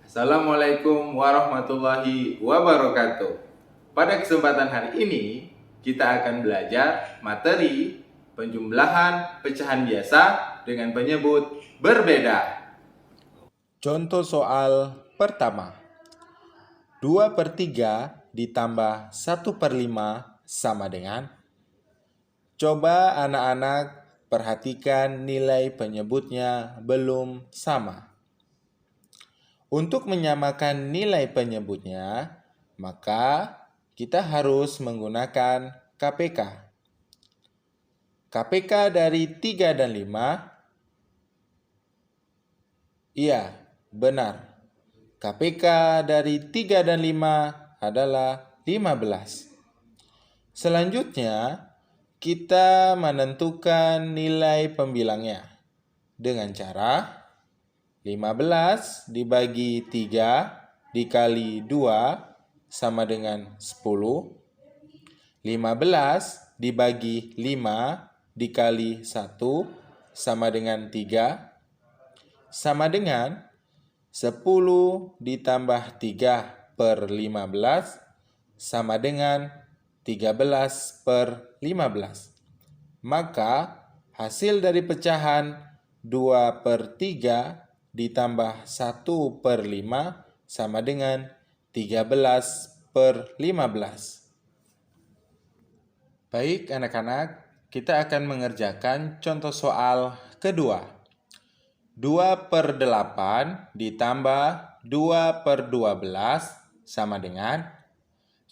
Assalamualaikum warahmatullahi wabarakatuh. Pada kesempatan hari ini, kita akan belajar materi penjumlahan pecahan biasa dengan penyebut berbeda. Contoh soal pertama. 2/3 ditambah 1/5 sama dengan. Coba anak-anak perhatikan nilai penyebutnya belum sama. Untuk menyamakan nilai penyebutnya, maka kita harus menggunakan KPK. KPK dari 3 dan 5, iya, benar. KPK dari 3 dan 5 adalah 15. Selanjutnya, kita menentukan nilai pembilangnya dengan cara 15 dibagi 3 dikali 2 sama dengan 10. 15 dibagi 5 dikali 1 sama dengan 3. Sama dengan 10 ditambah 3/15 sama dengan 13/15. Maka hasil dari pecahan 2/3 ditambah 1/5 sama dengan 13/15. Baik anak-anak, kita akan mengerjakan contoh soal kedua. 2/8 ditambah 2/12 sama dengan.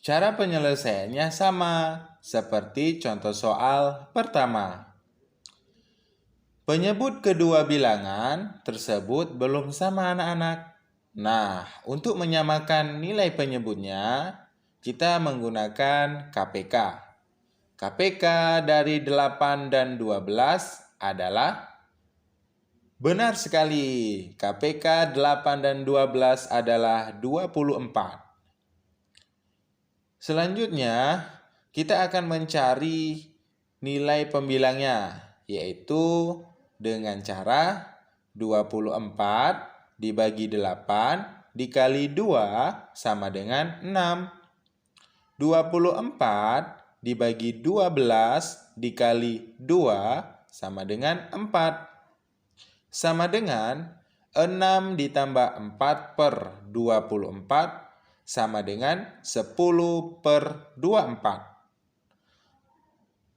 Cara penyelesaiannya sama seperti contoh soal pertama. Penyebut kedua bilangan tersebut belum sama anak-anak. Nah, untuk menyamakan nilai penyebutnya, kita menggunakan KPK. KPK dari 8 dan 12 adalah benar sekali. KPK 8 dan 12 adalah 24. Selanjutnya, kita akan mencari nilai pembilangnya, yaitu dengan cara 24 dibagi 8 dikali 2 sama dengan 6. 24 dibagi 12 dikali 2 sama dengan 4. Sama dengan 6 ditambah 4/24 sama dengan 10/24.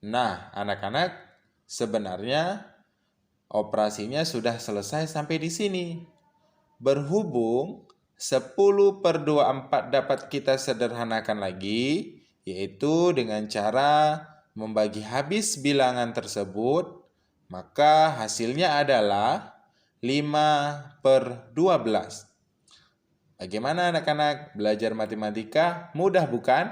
Nah, anak-anak, sebenarnya operasinya sudah selesai sampai di sini. Berhubung 10/24 dapat kita sederhanakan lagi, yaitu dengan cara membagi habis bilangan tersebut, maka hasilnya adalah 5/12. Bagaimana anak-anak? Belajar matematika mudah bukan?